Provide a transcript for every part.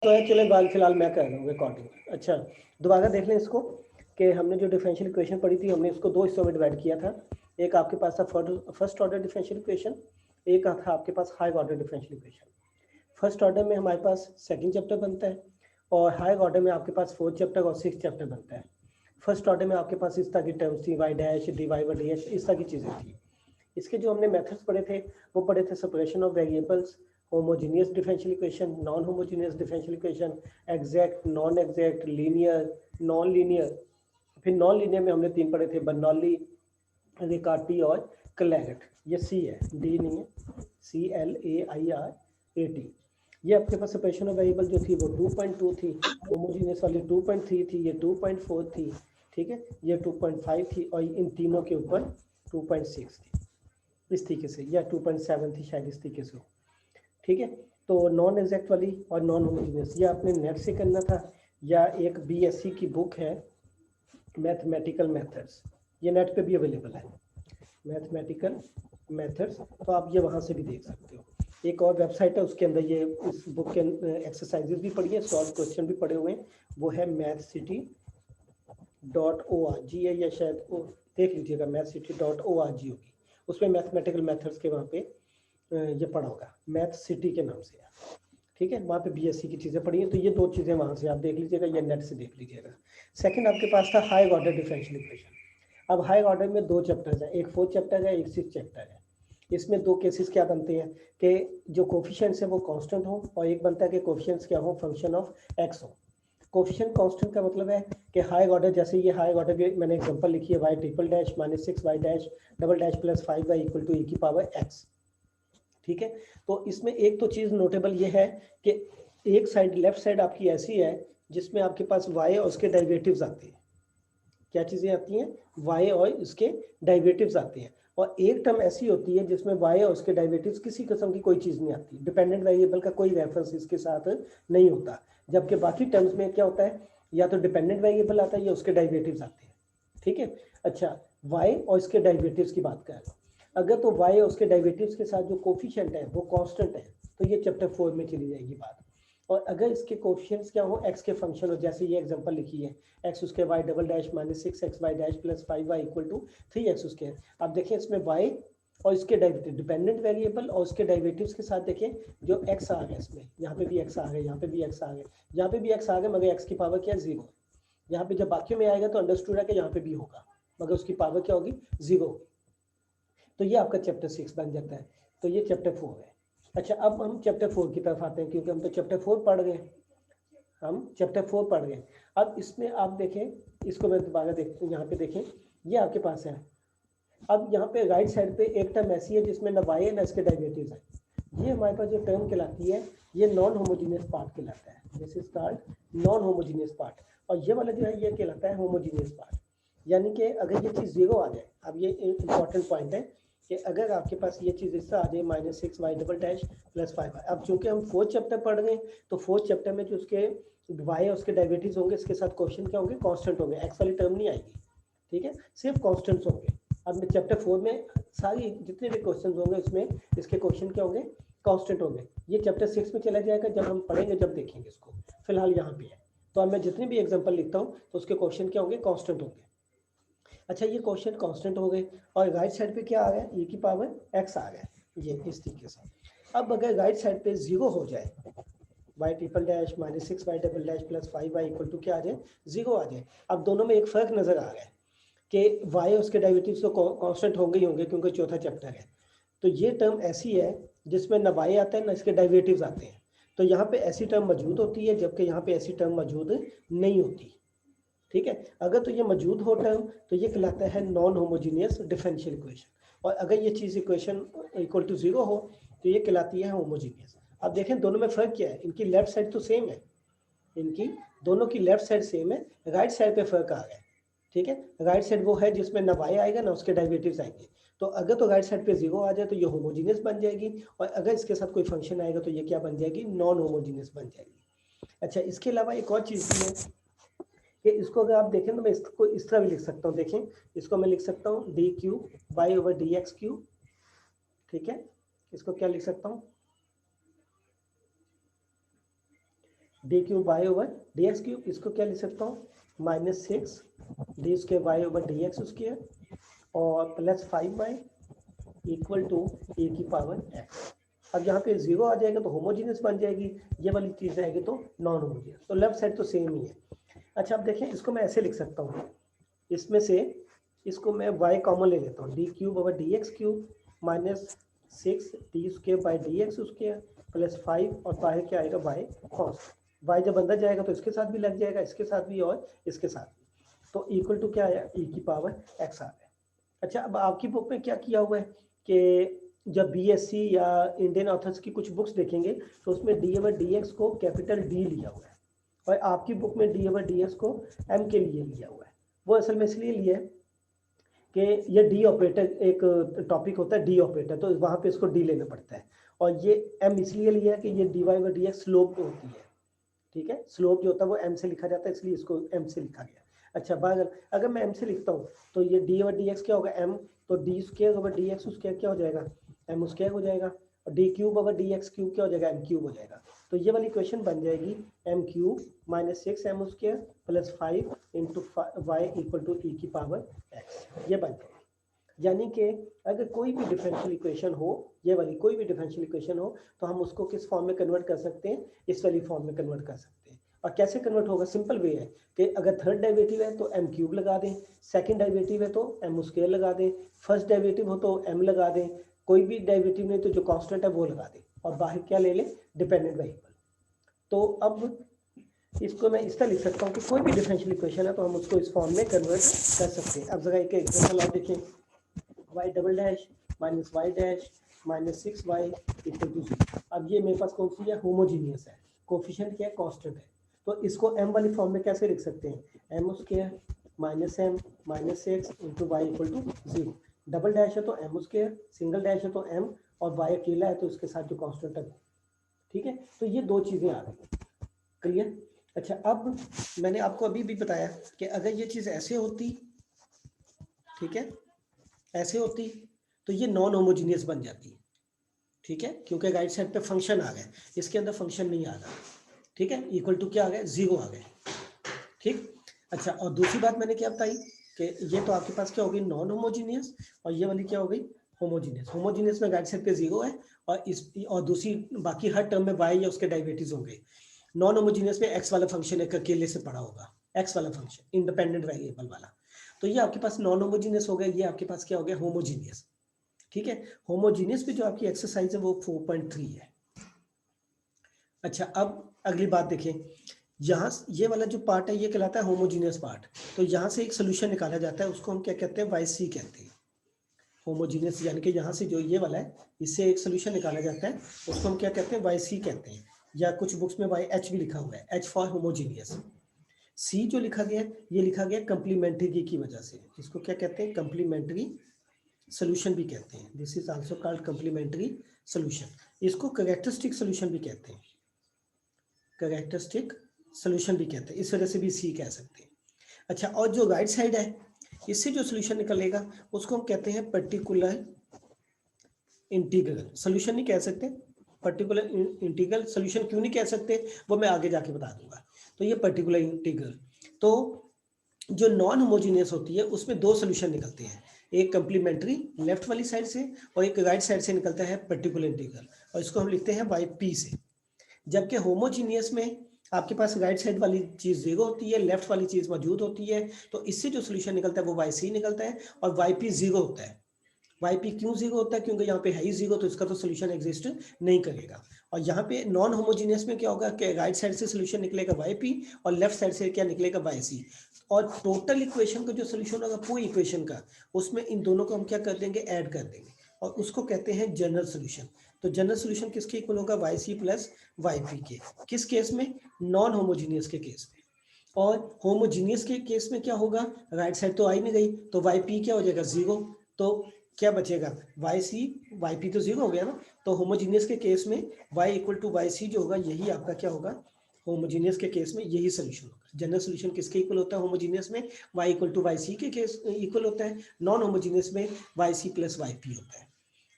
तो है, चले फिलहाल मैं कर रहा हूँ रिकॉर्डिंग। अच्छा, दोबारा देख लें इसको कि हमने जो डिफरेंशियल इक्वेशन पढ़ी थी, हमने इसको दो हिस्सों में डिवाइड किया था। एक आपके पास था फर्स्ट ऑर्डर डिफरेंशियल इक्वेशन, एक था आपके पास high order differential equation. First order में हमारे पास सेकंड चैप्टर बनता है और हाई ऑर्डर में आपके पास फोर्थ चैप्टर और सिक्स चैप्टर बनता है। फर्स्ट ऑर्डर में आपके पास इस तरह की टर्म्स थी, y dash d y d h, इस तरह की चीज़ें थी। इसके जो हमने मेथड्स पढ़े थे वो पढ़े थे separation of variables, homogeneous differential equation, non homogeneous differential equation, exact, non exact, linear, non linear. फिर नॉन लीनियर में हमने तीन पढ़े थे, बर्नौली, रिकार्टी और क्लैरेट। ये सी है, डी नहीं है, CLAIRAT। ये आपके पास सेपरेशन ऑफ वेरिएबल जो थी वो 2.2 थी, होमोजीनियस वाली 2.3 थी, ये 2.4 थी, ठीक है, ये 2.5 थी और इन तीनों के ऊपर 2.6 थी इस तरीके से, या 2.7 थी शायद इस तरीके से, ठीक है। तो नॉन एग्जैक्ट वाली और नॉन होमोजीनियस ये आपने नेट से करना था, या एक BSc की बुक है मैथमेटिकल मेथड्स, ये नेट पे भी अवेलेबल है, मैथमेटिकल मेथड्स, तो आप ये वहाँ से भी देख सकते हो। एक और वेबसाइट है उसके अंदर ये इस बुक के एक्सरसाइजेज भी पढ़ी है, सॉल्व क्वेश्चन भी पढ़े हुए हैं, वो है mathcity.org है, या शायद वो देख लीजिएगा, mathcity.org होगी, उसमें मैथमेटिकल मेथड्स के वहाँ पे ये पढ़ा होगा, मैथ सिटी के नाम से है, ठीक है। वहाँ पे BSc की चीज़ें पढ़ी हैं, तो ये दो चीज़ें वहाँ से आप देख लीजिएगा या नेट से देख लीजिएगा। सेकंड आपके पास था हाई ऑर्डर डिफरेंशियल इक्वेशन। अब हाई ऑर्डर में दो चैप्टर्स हैं, एक फोर्थ चैप्टर है, एक सिक्स चैप्टर है। इसमें दो केसेस क्या बनते हैं कि जो कोफिशिएंट्स है वो कांस्टेंट हो, और एक बनता है कि कोफिशिएंट्स क्या हो, फंक्शन ऑफ एक्स हो। कोफिशिएंट कांस्टेंट का मतलब है कि हाई ऑर्डर, जैसे ये हाई ऑर्डर भी मैंने एग्जांपल लिखी है, y triple dash minus 6 y dash double dash plus 5 y equal to e की पावर x, ठीक है। तो इसमें एक तो चीज़ नोटेबल ये है कि एक साइड, लेफ्ट साइड आपकी ऐसी है जिसमें आपके पास y और उसके डेरिवेटिव्स आते हैं। क्या चीज़ें आती हैं, y और उसके डेरिवेटिव्स आते हैं, और एक टर्म ऐसी होती है जिसमें y और उसके डेरिवेटिव्स किसी किस्म की कोई चीज़ नहीं आती, डिपेंडेंट वेरिएबल का कोई रेफरेंस इसके साथ नहीं होता। जबकि बाकी टर्म्स में क्या होता है, या तो डिपेंडेंट वेरिएबल आता है या उसके डेरिवेटिव्स आते हैं, ठीक है। अच्छा, y और इसके डेरिवेटिव्स की बात कर रहा हूँ, अगर तो y और उसके डेरिवेटिव्स के साथ जो कोफिशिएंट है वो कांस्टेंट है, तो ये चैप्टर 4 में चली जाएगी बात। और अगर इसके कोफिशिएंट्स क्या हो, x के फंक्शन हो, जैसे ये एग्जांपल लिखी है, x उसके y double dash minus 6x y dash plus 5y equal to 3x उसके। अब देखें इसमें y और इसके डेरिवेटिव, डिपेंडेंट वेरिएबल और उसके डेरिवेटिव्स के साथ देखें, जो x आ गया इसमें, यहाँ पे भी x आ गया, यहाँ पे भी x आ गया, यहाँ पे भी x आ गया, मगर x की पावर क्या है, 0। यहाँ पे जब बाकी में आएगा तो अंडरस्टूड है कि यहाँ पे भी होगा, मगर उसकी पावर क्या होगी, 0। तो ये आपका चैप्टर 6 बन जाता है, तो ये चैप्टर 4 है। अच्छा, अब हम चैप्टर 4 की तरफ आते हैं, क्योंकि हम तो चैप्टर 4 पढ़ गए, हम चैप्टर 4 पढ़ गए। अब इसमें आप देखें, इसको मैं दोबारा देखते हैं, यहाँ पे देखें, ये आपके पास है। अब यहाँ पे राइट साइड पे एक टर्म ऐसी है जिसमें न y है न इसके डेरिवेटिव्स है, ये हमारे पास जो टर्म कहलाती है ये नॉन होमोजीनियस पार्ट कहलाता है, this is called non homogeneous part, और ये वाला जो है ये कहलाता है होमोजीनियस पार्ट। यानी कि अगर ये चीज़ 0 आ जाए, अब ये इंपॉर्टेंट पॉइंट है कि अगर आपके पास ये चीज़ इससे आ जाए minus 6 y double dash plus 5y, अब चूंकि हम फोर्थ चैप्टर पढ़ रहे हैं तो फोर्थ चैप्टर में जो उसके y और उसके डेरिवेटिव्स होंगे, इसके साथ क्वेश्चन क्या होंगे, कांस्टेंट होंगे, एक्स वाली टर्म नहीं आएगी, ठीक है, सिर्फ कांस्टेंट्स होंगे। अब मैं चैप्टर 4 में सारी जितने भी क्वेश्चन होंगे उसमें इसके क्वेश्चन क्या होंगे, कांस्टेंट होंगे। ये चैप्टर 6 में चला जाएगा, जब हम पढ़ेंगे जब देखेंगे इसको, फिलहाल यहाँ पे है। तो अब मैं जितने भी एग्जांपल लिखता हूँ तो उसके क्वेश्चन क्या होंगे, कांस्टेंट होंगे। अच्छा, ये क्वेश्चन कांस्टेंट हो गए, और राइट साइड पे क्या आ गया, e की पावर x आ गया, ये इस तरीके से। अब अगर राइट साइड पे 0 हो जाए, y triple dash minus 6 y double dash plus 5y equal to क्या आ जाए, 0 आ जाए। अब दोनों में एक फर्क नजर आ रहा है कि y उसके डेरिवेटिव्स तो कांस्टेंट होंगे ही होंगे, क्योंकि चौथा चैप्टर है। तो ये टर्म ऐसी है जिसमें न y आता है न इसके डेरिवेटिव्स आते हैं, तो यहाँ पे ऐसी टर्म मौजूद होती है, जबकि यहाँ पे ऐसी टर्म मौजूद नहीं होती, ठीक है। अगर तो ये मौजूद हो टर्म तो ये कहलाता है नॉन होमोजीनियस डिफरेंशियल इक्वेशन, और अगर ये चीज़ इक्वेशन इक्वल टू 0 हो तो ये कहलाती है होमोजीनियस। अब देखें दोनों में फ़र्क क्या है, इनकी लेफ्ट साइड तो सेम है, इनकी दोनों की लेफ्ट साइड सेम है, राइट साइड पे फ़र्क आ गया है, ठीक है। राइट साइड वो है जिसमें ना y आएगा ना उसके डेरिवेटिव्स आएंगे, तो अगर तो राइट साइड पे 0 आ जाए तो ये होमोजीनियस बन जाएगी, और अगर इसके साथ कोई फंक्शन आएगा तो ये क्या बन जाएगी, नॉन होमोजीनियस बन जाएगी। अच्छा, इसके अलावा एक और चीज़ भी है कि इसको अगर आप देखें तो मैं इसको इस तरह भी लिख सकता हूँ, देखें इसको मैं लिख सकता हूँ d cube y over d x cube, ठीक है। इसको क्या लिख सकता हूँ, d cube y over d x cube, इसको क्या लिख सकता हूँ -6 d square y over d x square और +5y इक्वल टू ए की पावर एक्स। अब यहाँ पे 0 आ जाएगा तो होमोजीनियस बन जाएगी, ये वाली चीज़ आएगी तो नॉन होमोजीनियस, तो लेफ्ट साइड तो सेम ही है। अच्छा अब देखें, इसको मैं ऐसे लिख सकता हूँ, इसमें से इसको मैं y कॉमन ले लेता हूँ, d cube over d x cube -6 d square by D x square +5 और बाहर क्या आएगा y कॉन्स्टेंट, y जब अंदर जाएगा तो इसके साथ भी लग जाएगा, इसके साथ भी और इसके साथ भी, तो इक्वल टू क्या आया e की पावर x आ गया। अच्छा अब आपकी बुक में क्या किया हुआ है कि जब बीएससी या इंडियन ऑथर्स की कुछ बुक्स देखेंगे तो उसमें डी ओवर डी एक्स को कैपिटल डी लिया हुआ है और आपकी बुक में डी ओवर डी एक्स को एम के लिए लिया हुआ है। वो असल में इसलिए लिया है कि ये डी ऑपरेटर एक टॉपिक होता है, डी ऑपरेटर, तो वहाँ पे इसको डी लेना पड़ता है, और ये एम इसलिए लिया है कि ये d y over d x slope होती है, ठीक है, स्लोप जो होता है वो एम से लिखा जाता है, इसलिए इसको एम से लिखा गया। अच्छा अगर मैं एम से लिखता हूँ तो ये डी ओवर डी एक्स क्या होगा एम, तो D square over d x square क्या हो जाएगा एम स्क्वायर हो जाएगा, और D cube over d x cube क्या हो जाएगा एम क्यूब हो जाएगा। तो ये वाली इक्वेशन बन जाएगी M cube -6 M square +5 into Y equal to E की पावर एक्स, ये बन जाएगी। यानी कि अगर कोई भी डिफरेंशियल इक्वेशन हो, ये वाली कोई भी डिफरेंशियल इक्वेशन हो, तो हम उसको किस फॉर्म में कन्वर्ट कर सकते हैं, इस वाली फॉर्म में कन्वर्ट कर सकते हैं। और कैसे कन्वर्ट होगा, सिंपल वे है कि अगर थर्ड डेरिवेटिव है तो एम क्यूब लगा दें, सेकंड डेरिवेटिव है तो एम स्क्वायर लगा दें, फर्स्ट डेरिवेटिव हो तो एम लगा दें, कोई भी डेरिवेटिव नहीं तो जो कांस्टेंट है वो लगा दें, और बाहर क्या ले लें डिपेंडेंट वेरिएबल। तो अब इसको मैं इस तरह लिख सकता हूँ कि कोई भी डिफरेंशियल इक्वेशन है तो हम उसको इस फॉर्म में कन्वर्ट कर सकते हैं। अब जरा एक एग्जांपल और देखें, y double dash minus y dash -6y equal to 0। अब ये मेरे पास कौन सी है, होमोजीनियस है, कोफिशिएंट क्या है कांस्टेंट है, तो इसको m वाली फॉर्म में कैसे लिख सकते हैं, m square -m -6 into Y equal to 0। Double dash है तो m स्क्वायर, सिंगल डैश है तो m, और y अकेला है तो इसके साथ जो कांस्टेंट है, ठीक है। तो ये दो चीज़ें आ गई, क्लियर। अच्छा अब मैंने आपको अभी भी बताया कि अगर ये चीज़ ऐसे होती, ठीक है, ऐसे होती तो ये नॉन होमोजीनियस बन जाती, ठीक है, क्योंकि राइट साइड पे फंक्शन आ गए, इसके अंदर फंक्शन नहीं आ रहा, ठीक है, इक्वल टू क्या आ गया 0 आ गए, ठीक। अच्छा और दूसरी बात मैंने क्या बताई कि ये तो आपके पास क्या हो गई नॉन होमोजीनियस, और ये वाली क्या हो गई होमोजीनियस। होमोजीनियस में राइट साइड पे 0 है, और दूसरी बाकी हर टर्म में y या उसके डेरिवेटिव्स होंगे। नॉन होमोजीनियस में x वाला फंक्शन एक अकेले से पड़ा होगा, x वाला फंक्शन इंडिपेंडेंट वेरिएबल वाला, तो ये आपके पास नॉन होमोजीनियस हो गया, ये आपके पास क्या हो गया होमोजीनियस, ठीक है। होमोजीनियस पे जो आपकी एक्सरसाइज है वो 4.3 है। अच्छा अब अगली बात देखें, यहाँ ये वाला जो पार्ट है ये कहलाता है होमोजीनियस पार्ट, तो यहाँ से एक सोल्यूशन निकाला जाता है, उसको हम क्या कहते हैं YC कहते हैं, होमोजीनियस, यानी कि यहाँ से जो ये वाला है इससे एक सोल्यूशन निकाला जाता है, उसको हम क्या कहते हैं YC कहते हैं, या कुछ बुक्स में YH भी लिखा हुआ है, H फॉर होमोजीनियस। सी जो लिखा गया ये लिखा गया कंप्लीमेंट्री की वजह से, इसको क्या कहते हैं कंप्लीमेंट्री सोल्यूशन भी कहते हैं, this is also called complementary solution. इसको कैरेक्टरिस्टिक सोल्यूशन भी कहते हैं, कैरेक्टरिस्टिक सोल्यूशन भी कहते हैं, इस वजह से भी सी कह सकते हैं। अच्छा और जो राइट साइड है इससे जो सोल्यूशन निकलेगा उसको हम कहते हैं पर्टिकुलर इंटीग्रल सोल्यूशन, नहीं कह सकते पर्टिकुलर इंटीग्रल सोल्यूशन, क्यों नहीं कह सकते वो मैं आगे जाके बता दूंगा। तो ये पर्टिकुलर इंटीग्रल, तो जो नॉन होमोजीनियस होती है उसमें दो सोल्यूशन निकलते हैं, एक कंप्लीमेंट्री लेफ्ट वाली साइड से और एक राइट साइड से निकलता है पर्टिकुलर इंटीग्रल, और इसको हम लिखते हैं YP से। जबकि होमोजीनियस में आपके पास राइट साइड वाली चीज 0 होती है, लेफ्ट वाली चीज मौजूद होती है, तो इससे जो सोल्यूशन निकलता है वो YC निकलता है, और YP 0 होता है। YP क्यों 0 होता है, क्योंकि यहाँ पे है ही 0, तो इसका तो सोल्यूशन एग्जिस्ट नहीं करेगा। और यहाँ पे नॉन होमोजीनियस में क्या होगा कि राइट साइड से सोल्यूशन निकलेगा YP और लेफ्ट साइड से क्या निकलेगा YC, और टोटल इक्वेशन का जो सोल्यूशन होगा पूरी इक्वेशन का, उसमें इन दोनों को हम क्या कर देंगे ऐड कर देंगे, और उसको कहते हैं जनरल सोल्यूशन। तो जनरल सोल्यूशन किसके इक्वल होगा YC प्लस YP के, किस केस में नॉन होमोजीनियस के केस में। और होमोजीनियस के केस में क्या होगा, राइट साइड तो आई नहीं गई, तो YP क्या हो जाएगा 0, तो क्या बचेगा YC, YP तो 0 हो गया ना, तो होमोजीनियस के केस में Y इक्वल टू YC जो होगा यही आपका क्या होगा, होमोजीनियस के केस में यही सोल्यूशन होगा। जनरल सोल्यूशन किसके इक्वल होता है होमोजीनियस में, Y इक्वल टू YC के केस इक्वल होता है, नॉन होमोजीनियस में YC प्लस YP होता है।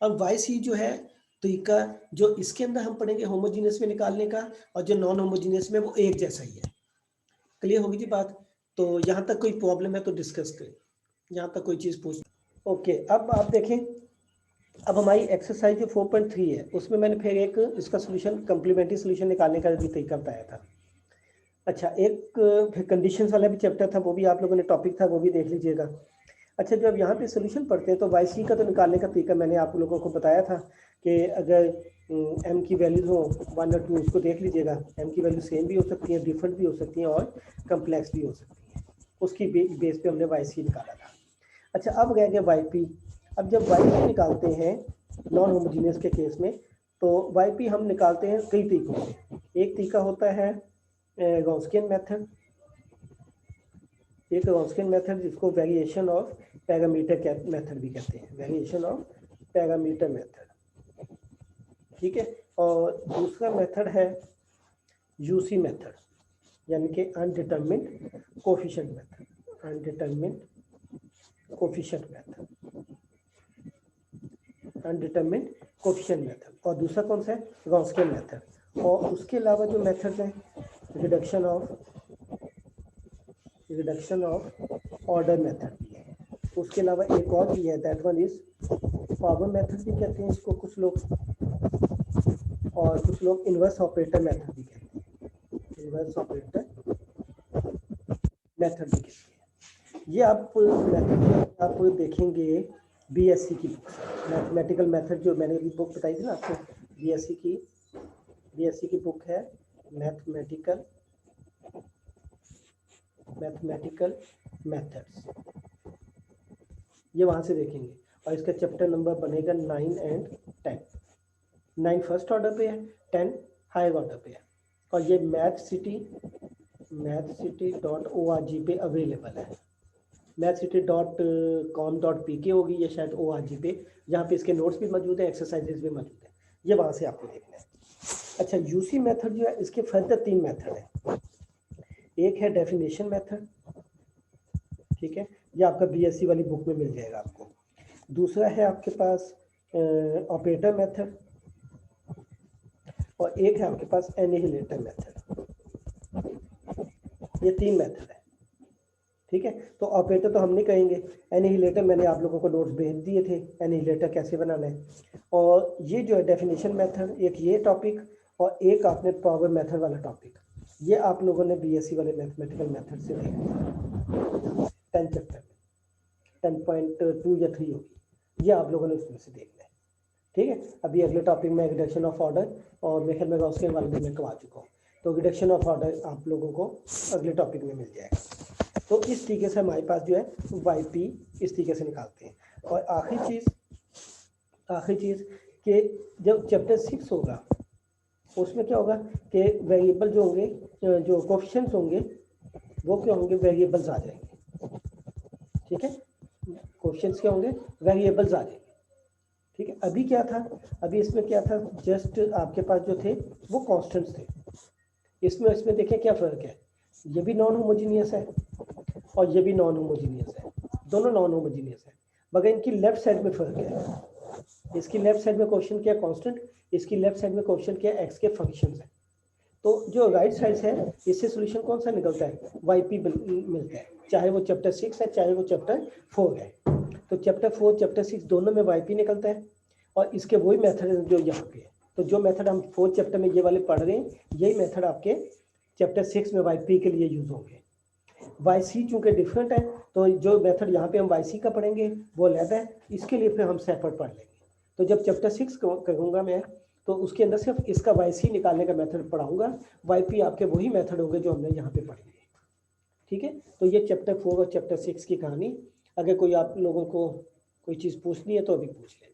अब YC जो है तरीका जो इसके अंदर हम पढ़ेंगे होमोजीनियस में निकालने का, और जो नॉन होमोजीनियस में वो एक जैसा ही है। क्लियर होगी जी बात? तो यहाँ तक कोई प्रॉब्लम है तो डिस्कस करें, यहाँ तक कोई चीज़ पूछ। ओके, अब आप देखें, अब हमारी एक्सरसाइज जो 4.3 है उसमें मैंने फिर एक इसका सोल्यूशन कम्प्लीमेंट्री सोल्यूशन निकालने का भी तरीका बताया था। अच्छा, एक फिर कंडीशंस वाला भी चैप्टर था, वो भी आप लोगों ने टॉपिक था, वो भी देख लीजिएगा। अच्छा, जब यहाँ पे सोल्यूशन पढ़ते हैं तो वाई सी का तो निकालने का तरीका मैंने आप लोगों को बताया था कि अगर एम की वैल्यूज हो 1 और 2 उसको देख लीजिएगा, एम की वैल्यू सेम भी हो सकती है, डिफरेंट भी हो सकती हैं और कम्प्लेक्स भी हो सकती हैं, उसकी बेस पे हमने वाई सी निकाला था। अच्छा, अब गए गए वाई पी। अब जब वाई पी निकालते हैं नॉन होमोजीनियस के केस में, तो वाई पी हम निकालते हैं कई तरीकों से। एक तरीका होता है गॉसियन मेथड, एक गॉसियन मेथड जिसको वेरिएशन ऑफ पैरामीटर मेथड भी कहते हैं, वेरिएशन ऑफ पैरामीटर मेथड, ठीक है। और दूसरा मेथड है यूसी मेथड, यानी कि undetermined coefficient method, undetermined coefficient method, undetermined coefficient method. और दूसरा कौन सा है? Gaussian method. और उसके अलावा जो मेथड्स हैं, रिडक्शन ऑफ ऑर्डर मेथड भी है। उसके अलावा एक और भी है, that one is power method भी कहते हैं इसको कुछ लोग, और कुछ लोग इन्वर्स ऑपरेटर मेथड भी कहते हैं, इन्वर्स ऑपरेटर मेथड भी कहते हैं। ये आप मेथड आप देखेंगे बीएससी की बुक, मैथमेटिकल मेथड जो मैंने अभी बुक बताई थी ना आपको, बीएससी की बुक है मैथमेटिकल मेथड्स, ये वहाँ से देखेंगे। और इसका चैप्टर नंबर बनेगा 9 एंड 10। 9 फर्स्ट ऑर्डर पे है, 10 हायर ऑर्डर पे है। और ये mathcity.org पे अवेलेबल है, mathcity.com.pk होगी ये शायद org पे, जहाँ पे इसके नोट्स भी मौजूद है, एक्सरसाइजेज भी मौजूद है, ये वहाँ से आपको देखना है। अच्छा, यूसी मेथड जो है, इसके फर्दर 3 मेथड है। एक है डेफिनेशन मेथड, ठीक है, ये आपका बीएससी वाली बुक में मिल जाएगा आपको। दूसरा है आपके पास ऑपरेटर मेथड, और एक है आपके पास एनिहिलेटर मेथड। ये 3 मेथड है, ठीक है। तो ऑपरेटर तो हम नहीं कहेंगे, एनिहिलेटर मैंने आप लोगों को नोट्स भेज दिए थे, एनिहिलेटर कैसे बनाना है। और ये जो है डेफिनेशन मेथड, एक ये टॉपिक, और एक आपने पावर मेथड वाला टॉपिक, ये आप लोगों ने बीएससी वाले मैथमेटिकल मेथड से देखा 10 चैप्टर में, 10.2 या 3 होगी, ये आप लोगों ने उसमें से देखना है, ठीक है। अभी अगले टॉपिक में रिडक्शन ऑफ ऑर्डर, और मैं ख्याल में गॉसियन वाले भी मैं करवा चुका हूँ, तो रिडक्शन ऑफ ऑर्डर आप लोगों को अगले टॉपिक में मिल जाएगा। तो इस तरीके से हमारे पास जो है वाई पी इस तरीके से निकालते हैं। और आखिरी चीज़ कि जब चैप्टर 6 होगा उसमें क्या होगा कि वेरिएबल जो होंगे, जो कोफिशिएंट्स होंगे, वो क्या होंगे, वेरिएबल्स आ जाएंगे, ठीक है। कोफिशिएंट्स क्या होंगे, वेरिएबल्स आ जाएंगे, ठीक है। अभी क्या था, अभी इसमें क्या था, जस्ट आपके पास जो थे वो कांस्टेंट्स थे। इसमें देखिए क्या फ़र्क है, ये भी नॉन होमोजीनियस है और ये भी नॉन होमोजीनियस है, दोनों नॉन होमोजीनियस है, मगर इनकी लेफ्ट साइड में फ़र्क है। इसकी लेफ्ट साइड में क्वेश्चन क्या कांस्टेंट, इसकी लेफ्ट साइड में क्वेश्चन क्या एक्स के फंक्शंस है। तो जो राइट साइड है इससे सोल्यूशन कौन सा निकलता है, वाई पी मिलता है, चाहे वो चैप्टर 6 है चाहे वो चैप्टर 4 है। तो चैप्टर 4 चैप्टर 6 दोनों में वाई पी निकलता है, और इसके वही मेथड है जो यहाँ पे है। तो जो मेथड हम 4th चैप्टर में ये वाले पढ़ रहे हैं, यही मेथड आपके चैप्टर 6 में वाई पी के लिए यूज होंगे। वाई सी चूँकि डिफरेंट है, तो जो मेथड यहाँ पे हम वाई सी का पढ़ेंगे वो अलग है, इसके लिए फिर हम सेपरेट पढ़ लेंगे। तो जब चैप्टर 6 करूँगा मैं, तो उसके अंदर सिर्फ इसका वाई सी निकालने का मेथड पढ़ाऊँगा, वाई पी आपके वही मेथड होंगे जो हमने यहाँ पे पढ़े, ठीक है। तो ये चैप्टर 4 और चैप्टर 6 की कहानी। अगर कोई आप लोगों को कोई चीज़ पूछनी है तो अभी पूछ लें।